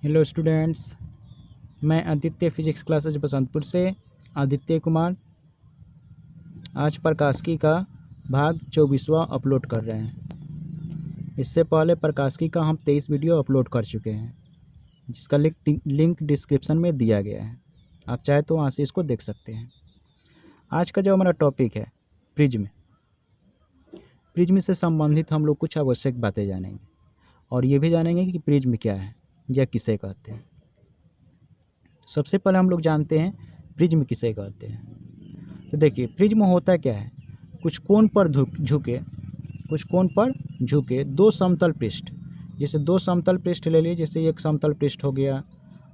Hello students, मैं Aditya physics classes Basantpur से आदित्य कुमार आज प्रकाशिकी का भाग 24वां अपलोड कर रहे हैं। इससे पहले प्रकाशिकी का हम 23 वीडियो अपलोड कर चुके हैं, जिसका लिंक डिस्क्रिप्शन में दिया गया है। आप चाहे तो वहाँ से इसको देख सकते हैं। आज का जो हमारा टॉपिक है प्रिज्म से संबंधित हम लोग कुछ आवश्यक बातें जानेंगे और ये भी जानेंगे कि प्रिज्म क्या है या किसे कहते हैं। सबसे पहले हम लोग जानते हैं प्रिज्म किसे कहते हैं। तो देखिए, प्रिज्म होता क्या है, कुछ कोण पर झुके दो समतल पृष्ठ। जैसे दो समतल पृष्ठ ले लिए, जैसे एक समतल पृष्ठ हो गया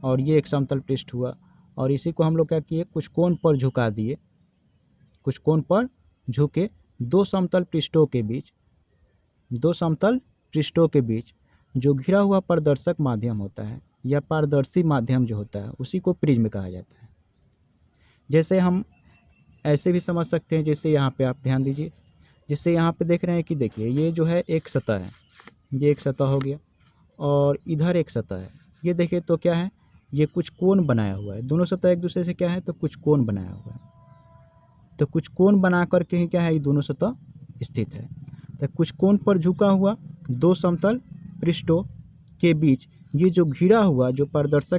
और ये एक समतल पृष्ठ हुआ, और इसी को हम लोग क्या किए, कुछ कोण पर झुका दिए। कुछ कोण पर झुके दो समतल पृष्ठों के बीच जो घिरा हुआ पारदर्शक माध्यम होता है या पारदर्शी माध्यम जो होता है, उसी को प्रिज्म कहा जाता है। जैसे हम ऐसे भी समझ सकते हैं, जैसे यहाँ पे आप ध्यान दीजिए, जैसे यहाँ पे देख रहे हैं कि देखिए ये जो है एक सतह है, ये एक सतह हो गया और इधर एक सतह है। ये देखिए तो क्या है, ये कुछ कोण बनाया हुआ है। दोनों सतह एक दूसरे से क्या है, तो कुछ कोण बनाया हुआ है। तो कुछ कोण बना करके ही क्या है, ये दोनों सतह स्थित है। तो कुछ कोण पर झुका हुआ दो समतल पृष्ठों के बीच ये जो घिरा हुआ जो पारदर्शी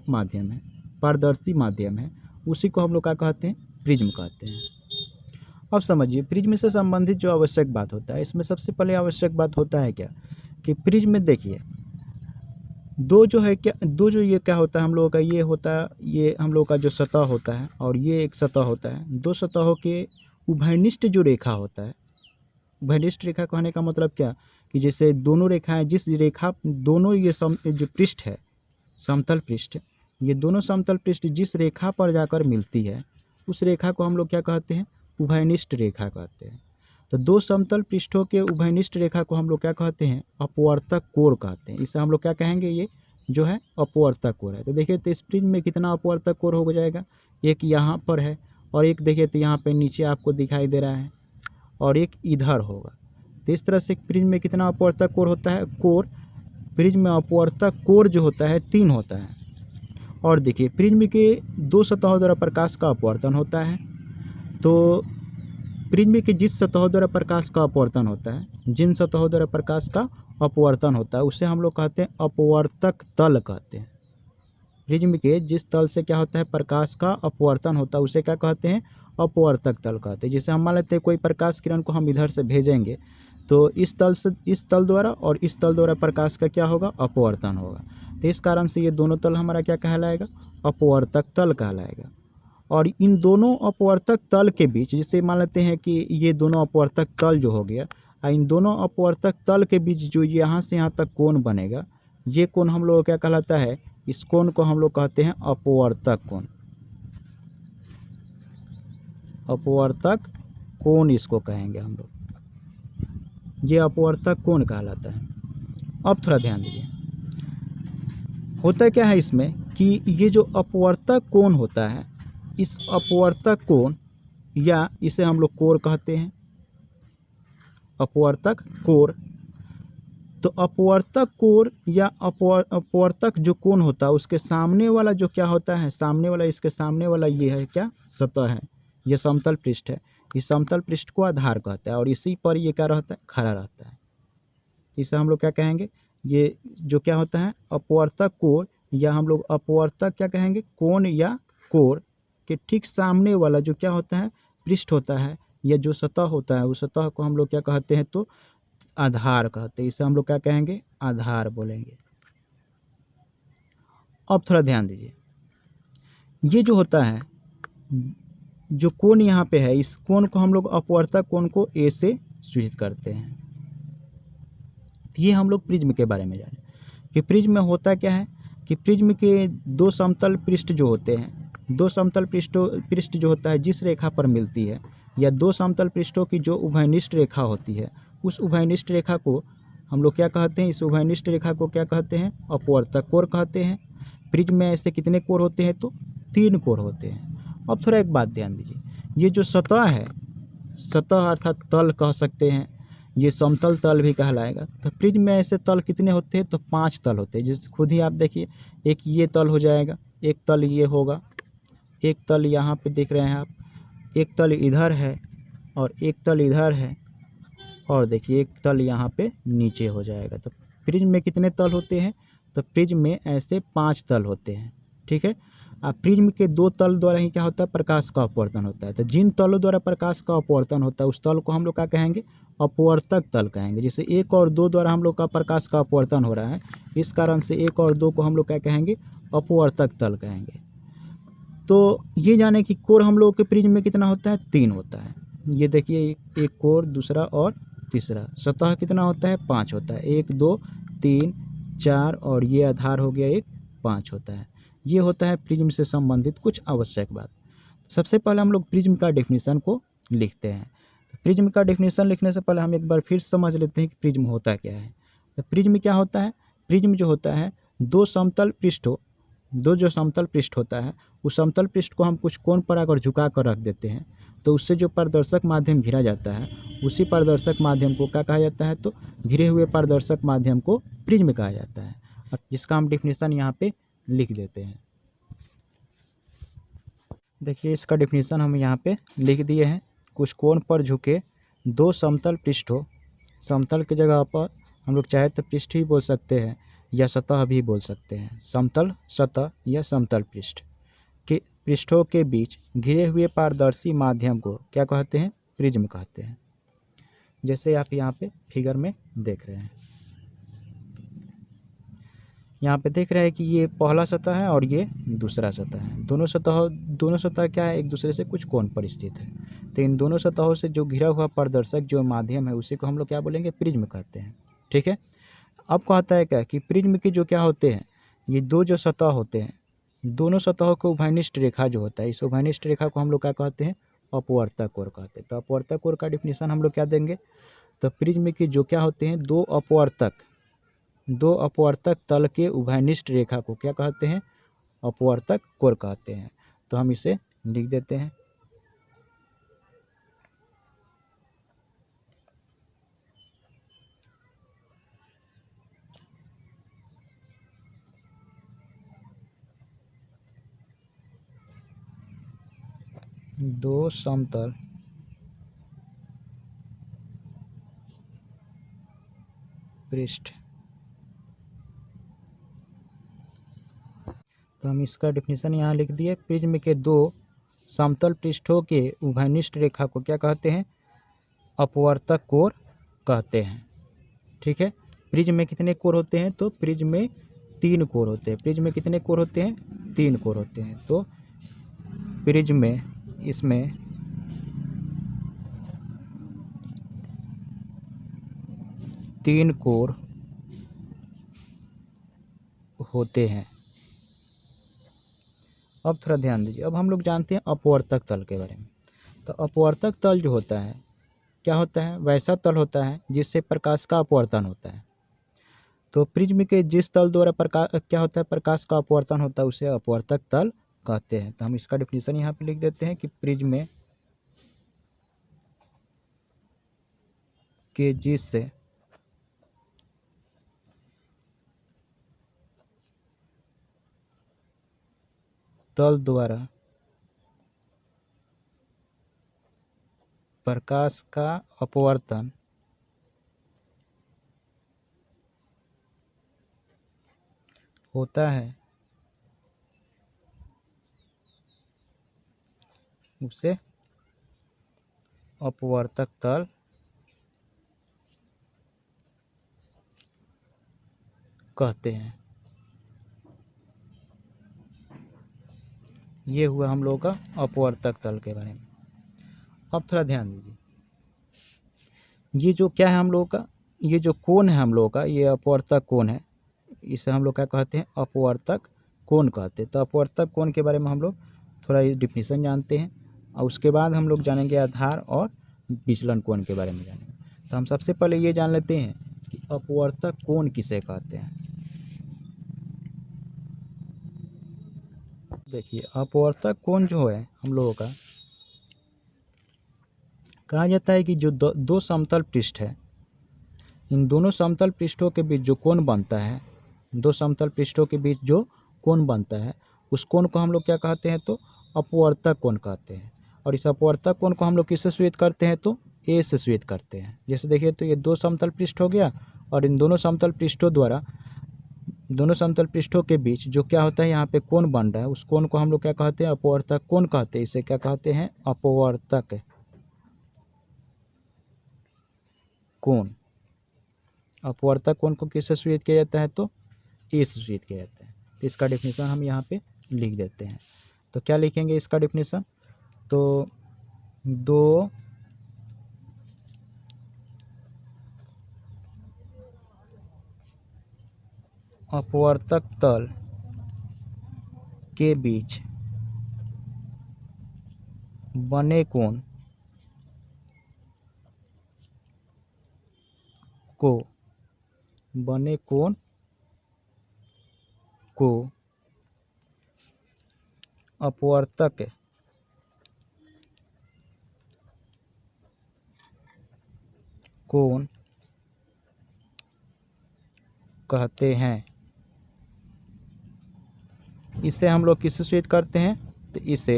माध्यम है, उसी को हम लोग क्या कहते हैं, प्रिज्म कहते हैं। अब समझिए, प्रिज्म से संबंधित जो आवश्यक बात होता है, इसमें सबसे पहले आवश्यक बात होता है क्या, कि प्रिज्म में देखिए दो जो ये क्या होता है, हम लोगों का ये होता है, ये हम लोग का जो सतह होता है और ये एक सतह होता है। दो सतहों के उभयनिष्ठ जो रेखा होता है, उभयनिष्ठ रेखा कहने का मतलब क्या, कि जैसे दोनों रेखाएं दोनों ये जो पृष्ठ है, समतल पृष्ठ, ये दोनों समतल पृष्ठ जिस रेखा पर जाकर मिलती है, उस रेखा को हम लोग क्या कहते हैं, उभयनिष्ठ रेखा कहते हैं। तो दो समतल पृष्ठों के उभयनिष्ठ रेखा को हम लोग क्या कहते हैं, अपवर्तक कोण कहते हैं। इसे हम लोग क्या कहेंगे, ये जो है अपवर्तक कोण है। तो देखिए, तो इस प्रिज्म में कितना अपवर्तक कोण हो जाएगा, एक यहाँ पर है और एक देखिए तो यहाँ पे नीचे आपको दिखाई दे रहा है और एक इधर होगा। तो इस तरह से प्रिज्म में कितना अपवर्तक कोण होता है, प्रिज्म में अपवर्तक कोण जो होता है 3 होता है। और देखिए, प्रिज्म के दो सतहों द्वारा प्रकाश का अपवर्तन होता है। तो प्रिज्म के जिन सतहों द्वारा प्रकाश का अपवर्तन होता है, उसे हम लोग कहते हैं अपवर्तक तल कहते हैं। प्रिज्म के जिस तल से क्या होता है, प्रकाश का अपवर्तन होता है, उसे क्या कहते हैं, अपवर्तक तल कहते हैं। जैसे हम मान लेते हैं कोई प्रकाश किरण को हम इधर से भेजेंगे, तो इस तल द्वारा और इस तल द्वारा प्रकाश का क्या होगा, अपवर्तन होगा। तो इस कारण से ये दोनों तल हमारा क्या कहलाएगा, अपवर्तक तल कहलाएगा। और इन दोनों अपवर्तक तल के बीच, जैसे मान लेते हैं कि ये दोनों अपवर्तक तल जो हो गया, इन दोनों अपवर्तक तल के बीच जो यहाँ से यहाँ तक कोण बनेगा, ये कोण हम लोग क्या कहलाता है, इस कोण को हम लोग कहते हैं अपवर्तक कोण। अपवर्तक कोण इसको कहेंगे हम लोग, ये अपवर्तक कोण कहलाता है। अब थोड़ा ध्यान दीजिए, होता क्या है इसमें कि ये जो अपवर्तक कोण होता है, इस अपवर्तक कोण या इसे हम लोग कोण कहते हैं, अपवर्तक कोण। तो अपवर्तक कोण या अपवर्तक जो कोण होता है, उसके सामने वाला जो क्या होता है, इसके सामने वाला ये है क्या, सतह है, ये समतल पृष्ठ है। इस समतल पृष्ठ को आधार कहता है और इसी पर ये क्या रहता है, खड़ा रहता है। इसे हम लोग क्या कहेंगे, ये जो क्या होता है, अपवर्तक कोण, या हम लोग अपवर्तक क्या कहेंगे, कोण या कोण के ठीक सामने वाला जो क्या होता है, पृष्ठ होता है या जो सतह होता है, उस सतह को हम लोग क्या कहते हैं, तो आधार कहते हैं। इसे हम लोग क्या कहेंगे, आधार बोलेंगे। अब थोड़ा ध्यान दीजिए, ये जो होता है, जो कोण यहाँ पे है, इस कोण को हम लोग अपवर्तक कोण को ए से सूचित करते हैं। ये हम लोग प्रिज्म के बारे में जाने कि प्रिज्म में होता क्या है, कि प्रिज्म के दो समतल पृष्ठ जो होते हैं, दो समतल पृष्ठ जो होता है जिस रेखा पर मिलती है, या दो समतल पृष्ठों की जो उभयनिष्ठ रेखा होती है, उस उभयनिष्ठ रेखा को हम लोग क्या कहते हैं, इस उभयनिष्ठ रेखा को क्या कहते हैं, अपवर्तक कोण कहते हैं। प्रिज्म में ऐसे कितने कोण होते हैं, तो 3 कोण होते हैं। अब थोड़ा एक बात ध्यान दीजिए, ये जो सतह है, सतह अर्थात तल कह सकते हैं, ये समतल तल भी कहलाएगा। तो प्रिज्म में ऐसे तल कितने होते हैं? तो 5 तल होते हैं। जैसे खुद ही आप देखिए, एक ये तल हो जाएगा, एक तल ये होगा, एक तल यहाँ पे देख रहे हैं आप, एक तल इधर है और एक तल इधर है, और देखिए एक तल यहाँ पे नीचे हो जाएगा। तो प्रिज्म में कितने तल होते हैं? तो प्रिज्म में ऐसे 5 तल होते हैं। ठीक है। अब प्रिज्म के 2 तल द्वारा ही क्या होता है? प्रकाश का अपवर्तन होता है। तो जिन तलों द्वारा प्रकाश का अपवर्तन होता है उस तल को हम लोग क्या कहेंगे? अपवर्तक तल कहेंगे। जैसे 1 और 2 द्वारा हम लोग का प्रकाश का अपवर्तन हो रहा है, इस कारण से 1 और 2 को हम लोग क्या कहेंगे? अपवर्तक तल कहेंगे। तो ये जाने कि कोर हम लोग के प्रिज्म में कितना होता है? 3 होता है। ये देखिए, एक कोर, दूसरा और तीसरा। सतह कितना होता है? 5 होता है। 1 2 3 4 और ये आधार हो गया एक, 5 होता है। ये होता है प्रिज्म से संबंधित कुछ आवश्यक बात। सबसे पहले हम लोग प्रिज्म का डेफिनेशन को लिखते हैं। प्रिज्म का डेफिनेशन लिखने से पहले हम एक बार फिर समझ लेते हैं कि प्रिज्म होता क्या है। तो प्रिज्म क्या होता है? प्रिज्म जो होता है, दो जो समतल पृष्ठ होता है, उस समतल पृष्ठ को हम कुछ कोण पर अगर झुका कर रख देते हैं तो उससे जो पारदर्शक माध्यम घिरा जाता है, उसी पारदर्शक माध्यम को क्या कहा जाता है? तो घिरे हुए पारदर्शक माध्यम को प्रिज्म कहा जाता है। अब जिसका हम डेफिनेशन यहाँ पे लिख देते हैं। देखिए, इसका डेफिनेशन हम यहाँ पे लिख दिए हैं। कुछ कोण पर झुके दो समतल पृष्ठों, समतल की जगह पर हम लोग चाहे तो पृष्ठ ही बोल सकते हैं या सतह भी बोल सकते हैं। समतल सतह या समतल पृष्ठ के पृष्ठों के बीच घिरे हुए पारदर्शी माध्यम को क्या कहते हैं? प्रिज्म कहते हैं। जैसे आप यहाँ पे फिगर में देख रहे हैं, यहाँ पे देख रहे हैं कि ये पहला सतह है और ये दूसरा सतह है। दोनों सतह क्या है? एक दूसरे से कुछ कोण पर स्थित है। तो इन दोनों सतहों से जो घिरा हुआ पारदर्शक जो माध्यम है, उसी को हम लोग क्या बोलेंगे? प्रिज्म कहते हैं। ठीक है। अब कहता है क्या कि प्रिज्म की जो क्या होते हैं, ये दो जो सतह होते हैं, दोनों सतहों को उभयनिष्ठ रेखा जो होता है, इस उभयनिष्ठ रेखा को हम लोग क्या कहते हैं? अपवर्तक कोण कहते हैं। तो अपवर्तक कोण का डिफिनीशन हम लोग क्या देंगे? तो प्रिज्म की जो क्या होते हैं, दो अपवर्तक तल के उभयनिष्ठ रेखा को क्या कहते हैं? अपवर्तक कोण कहते हैं। तो हम इसे लिख देते हैं। दो समतल पृष्ठ, तो हम इसका डेफिनेशन यहाँ लिख दिए। प्रिज्म के दो समतल पृष्ठों के उभयनिष्ठ रेखा को क्या कहते हैं? अपवर्तक कोण कहते हैं। ठीक है। प्रिज्म में कितने कोण होते हैं? तो प्रिज्म में 3 कोण होते हैं। प्रिज्म में कितने कोण होते हैं? 3 कोण होते हैं। तो प्रिज्म में इसमें 3 कोण होते हैं। अब थोड़ा ध्यान दीजिए। अब हम लोग जानते हैं अपवर्तक तल के बारे में। तो अपवर्तक तल जो होता है, क्या होता है? वैसा तल होता है जिससे प्रकाश का अपवर्तन होता है। तो प्रिज्म के जिस तल द्वारा क्या होता है? प्रकाश का अपवर्तन होता है, उसे अपवर्तक तल कहते हैं। तो हम इसका डेफिनेशन यहाँ पे लिख देते हैं कि प्रिज्म के जिस तल द्वारा प्रकाश का अपवर्तन होता है, उसे अपवर्तक तल कहते हैं। ये हुआ हम लोगों का अपवर्तक तल के बारे में। अब थोड़ा ध्यान दीजिए, ये जो क्या है हम लोगों का, ये जो कोण है हम लोगों का, ये अपवर्तक कोण है। इसे हम लोग क्या कहते हैं? अपवर्तक कोण कहते हैं। तो अपवर्तक कोण के बारे में हम लोग थोड़ा डिफिनीशन जानते हैं, और उसके बाद हम लोग जानेंगे आधार और विचलन कोण के बारे में जानेंगे। तो हम सबसे पहले ये जान लेते हैं कि अपवर्तक कोण किसे कहते हैं। देखिए, अपवर्तक कोण जो है हम लोगों का, कहा जाता है कि जो दो समतल पृष्ठ है, इन दोनों समतल पृष्ठों के बीच जो कोण बनता है, दो समतल पृष्ठों के बीच जो कोण बनता है उस कोण को हम लोग क्या कहते हैं, तो अपवर्तक कोण कहते हैं। और इस अपवर्तक कोण को हम लोग किससे सूचित करते हैं, तो ए से सूचित करते हैं। जैसे देखिए तो ये दो समतल पृष्ठ हो गया और इन दोनों समतल पृष्ठों द्वारा दोनों समतल पृष्ठों के बीच जो क्या होता है यहाँ पे कोण बन रहा है उस कोण को हम लोग क्या कहते हैं, अपवर्तक कोण कहते हैं। इसे क्या कहते हैं, अपवर्तक कोण। अपवर्तक कोण को किससे सूचित किया जाता है, तो ए से सूचित किया जाता है। तो इसका डेफिनेशन हम यहाँ पे लिख देते हैं। तो क्या लिखेंगे इसका डेफिनेशन, तो दो अपवर्तक तल के बीच बने कोण को अपवर्तक कोण कहते हैं। इसे हम लोग किससे सूचित करते हैं, तो इसे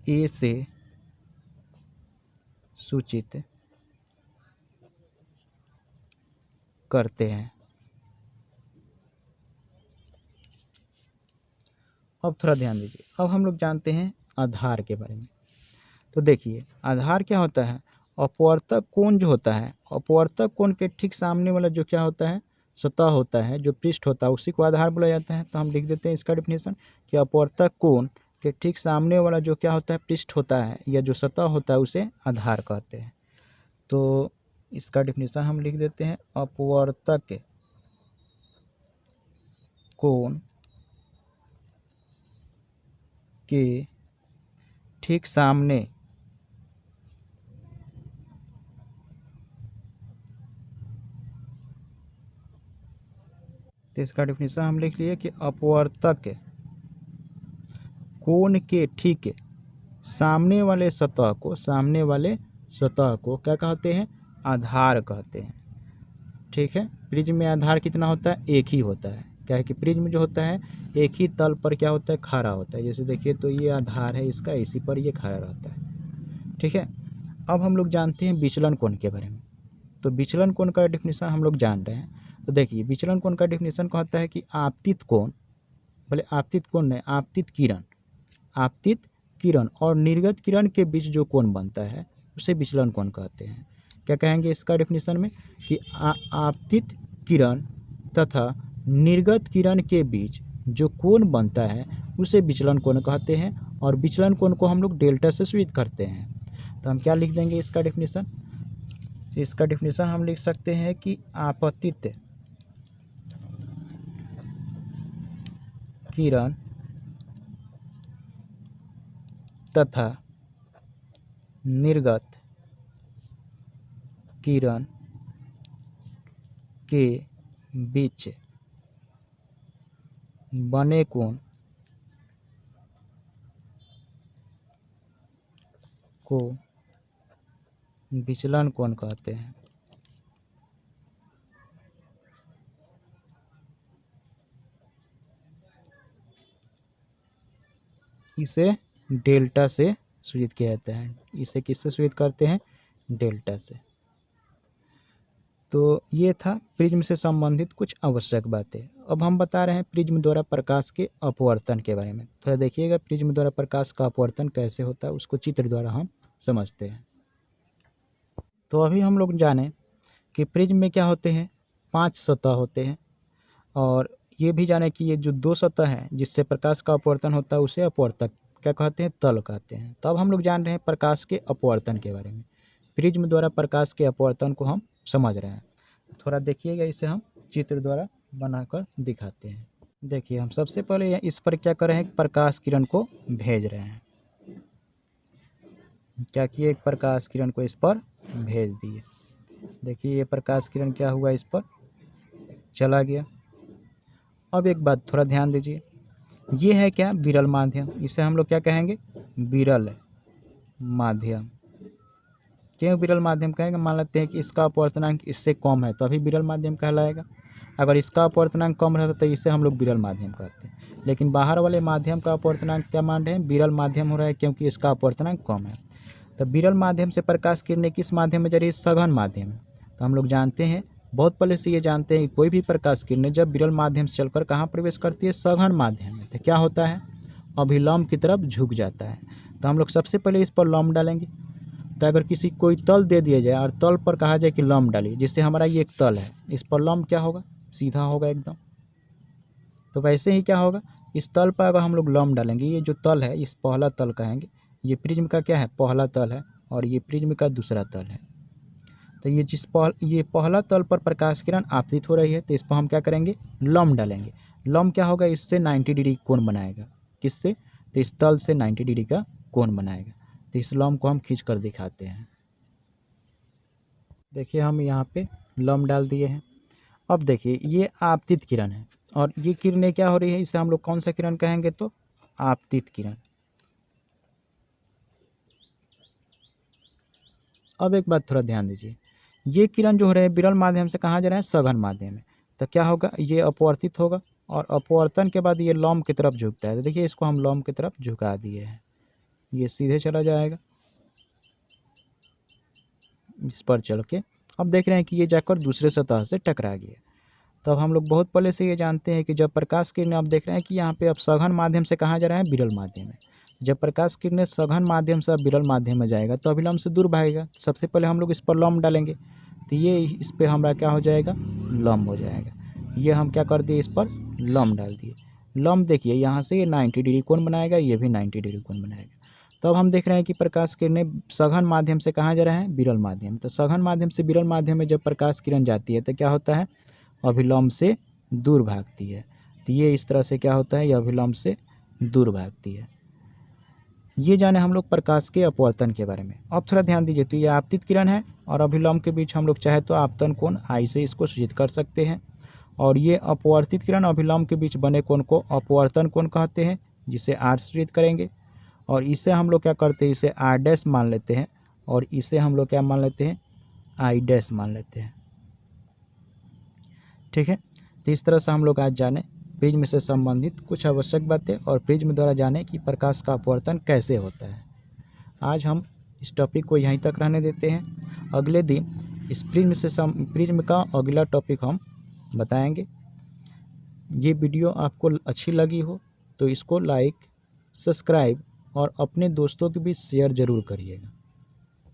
ए से सूचित करते हैं। अब थोड़ा ध्यान दीजिए, अब हम लोग जानते हैं आधार के बारे में। तो देखिए आधार क्या होता है, अपवर्तक कोण जो होता है, अपवर्तक कोण के ठीक सामने वाला जो क्या होता है, सतह होता है, जो पृष्ठ होता है उसी को आधार बोला जाता है। तो हम लिख देते हैं इसका डेफिनेशन कि अपवर्तक कोण के ठीक सामने वाला जो क्या होता है, पृष्ठ होता है या जो सतह होता है उसे आधार कहते हैं। तो इसका डेफिनेशन हम लिख देते हैं, अपवर्तक कोण के ठीक सामने तो इसका डेफिनेशन हम लिख लिए कि अपवर्तक कोण के ठीक सामने वाले सतह को क्या कहते हैं, आधार कहते हैं। ठीक है, प्रिज्म में आधार कितना होता है, एक ही होता है। क्या है कि प्रिज्म जो होता है एक ही तल पर क्या होता है, खड़ा होता है। जैसे देखिए तो ये आधार है इसका, इसी पर ये खड़ा रहता है। ठीक है, अब हम लोग जानते हैं विचलन कोण के बारे में। तो विचलन कोण का डेफिनेशन हम लोग जान रहे हैं। तो देखिए विचलन कोण का डेफिनेशन कहता है कि आपतित कोण, भले आपतित कोण नहीं, आपतित किरण और निर्गत किरण के बीच जो कोण बनता है उसे विचलन कोण कहते हैं। क्या कहेंगे इसका डेफिनेशन में कि आपतित किरण तथा निर्गत किरण के बीच जो कोण बनता है उसे विचलन कोण कहते हैं। और विचलन कोण को हम लोग डेल्टा से सूचित करते हैं। तो हम क्या लिख देंगे इसका डेफिनेशन, इसका डेफिनेशन हम लिख सकते हैं कि आपतित किरण तथा निर्गत किरण के बीच बने कोण को विचलन कोण कहते हैं। इसे डेल्टा से सूचित किया जाता है। इसे किससे सूचित करते हैं, डेल्टा से। तो ये था प्रिज्म से संबंधित कुछ आवश्यक बातें। अब हम बता रहे हैं प्रिज्म द्वारा प्रकाश के अपवर्तन के बारे में। थोड़ा देखिएगा प्रिज्म द्वारा प्रकाश का अपवर्तन कैसे होता है, उसको चित्र द्वारा हम समझते हैं। तो अभी हम लोग जाने कि प्रिज्म में क्या होते हैं, 5 सतह होते हैं। और ये भी जाने कि ये जो 2 सतह है जिससे प्रकाश का अपवर्तन होता है उसे अपवर्तक क्या कहते हैं, तल कहते हैं। तब हम लोग जान रहे हैं प्रकाश के अपवर्तन के बारे में। प्रिज्म द्वारा प्रकाश के अपवर्तन को हम समझ रहे हैं। थोड़ा देखिएगा, इसे हम चित्र द्वारा बनाकर दिखाते हैं। देखिए हम सबसे पहले इस पर क्या कर रहे हैं, प्रकाश किरण को भेज रहे हैं। क्या किए, एक प्रकाश किरण को इस पर भेज दिए। देखिए ये प्रकाश किरण क्या हुआ, इस पर चला गया। अब एक बात थोड़ा ध्यान दीजिए ये है क्या, विरल माध्यम। इसे हम लोग क्या कहेंगे, विरल माध्यम। क्यों विरल माध्यम कहेंगे, मान लेते हैं कि इसका अपवर्तनांक इससे कम है तो अभी विरल माध्यम कहलाएगा। अगर इसका अपवर्तनांक कम रहता तो इसे हम लोग विरल माध्यम कहते हैं। लेकिन बाहर वाले माध्यम का अपवर्तनांक क्या मान रहे हैं, विरल माध्यम हो रहा है, क्योंकि इसका अपवर्तनांक कम है। तो विरल माध्यम से प्रकाश किरणें किस माध्यम में जा रही है, सघन माध्यम में। तो हम लोग जानते हैं, बहुत पहले से ये जानते हैं कि कोई भी प्रकाश किरणें जब विरल माध्यम से चलकर कहाँ प्रवेश करती है, सघन माध्यम में, तो क्या होता है, अभिलंब की तरफ झुक जाता है। तो हम लोग सबसे पहले इस पर लंब डालेंगे। तो अगर किसी कोई तल दे दिया जाए और तल पर कहा जाए कि लंब डालिए, जिससे हमारा ये एक तल है, इस पर लंब क्या होगा, सीधा होगा एकदम। तो वैसे ही क्या होगा, इस तल पर अगर हम लोग लंब डालेंगे, ये जो तल है इस पहला तल कहेंगे, ये प्रिज्म का क्या है, पहला तल है, और ये प्रिज्म का दूसरा तल है। तो ये ये पहला तल पर प्रकाश किरण आपतित हो रही है, तो इस पर हम क्या करेंगे, लंब डालेंगे। लंब क्या होगा, इससे 90 डिग्री कोण बनाएगा। किससे, तो इस तल से 90 डिग्री का कोण बनाएगा। तो इस लंब को हम खींच कर दिखाते हैं। देखिए हम यहाँ पे लंब डाल दिए हैं। अब देखिए ये आपतित किरण है, और ये किरणें क्या हो रही है, इसे हम लोग कौन सा किरण कहेंगे, तो आपतित किरण। अब एक बात थोड़ा ध्यान दीजिए, ये किरण जो हो रहे हैं विरल माध्यम से कहाँ जा रहे हैं, सघन माध्यम में। तो क्या होगा, ये अपवर्तित होगा, और अपवर्तन के बाद ये लंब की तरफ झुकता है। तो देखिए इसको हम लंब की तरफ झुका दिए हैं, ये सीधे चला जाएगा इस पर चल के। अब देख रहे हैं कि ये जाकर दूसरे सतह से टकरा गया। तो अब हम लोग बहुत पहले से ये जानते हैं कि जब प्रकाश किरणें, आप देख रहे हैं कि यहाँ पे अब सघन माध्यम से कहाँ जा रहे हैं, विरल माध्यम में। जब प्रकाश किरणें सघन माध्यम से अब विरल माध्यम में जाएगा तो अभिलंब से दूर भागेगा। सबसे पहले हम लोग इस पर लंब डालेंगे, तो ये इस पर हमारा क्या हो जाएगा, लंब हो जाएगा। ये हम क्या कर दिए, इस पर लंब डाल दिए। लंब देखिए यहाँ से ये 90 डिग्री कोण बनाएगा, ये भी 90 डिग्री कोण बनाएगा। तो अब हम देख रहे हैं कि प्रकाश किरणें सघन माध्यम से कहाँ जा रहे हैं, विरल माध्यम। तो सघन माध्यम से विरल माध्यम में जब प्रकाश किरण जाती है तो क्या होता है, अभिलंब से दूर भागती है। तो ये इस तरह से क्या होता है, ये अभिलंब से दूर भागती है। ये जाने हम लोग प्रकाश के अपवर्तन के बारे में। अब थोड़ा ध्यान दीजिए, तो ये आपतित किरण है और अभिलंब के बीच हम लोग चाहे तो आपतन कोण आई से इसको सूचित कर सकते हैं। और ये अपवर्तित किरण अभिलंब के बीच बने कोण को अपवर्तन कोण कहते हैं, जिसे आर सूचित करेंगे। और इसे हम लोग क्या करते हैं, इसे आर डैश मान लेते हैं, और इसे हम लोग क्या मान लेते हैं, आई डैश मान लेते हैं। ठीक है, तो इस तरह से हम लोग आज जाने प्रिज्म से संबंधित कुछ आवश्यक बातें, और प्रिज्म द्वारा जाने कि प्रकाश का अपवर्तन कैसे होता है। आज हम इस टॉपिक को यहीं तक रहने देते हैं। अगले दिन इस प्रिज्म का अगला टॉपिक हम बताएंगे। ये वीडियो आपको अच्छी लगी हो तो इसको लाइक, सब्सक्राइब और अपने दोस्तों के बीच शेयर ज़रूर करिएगा।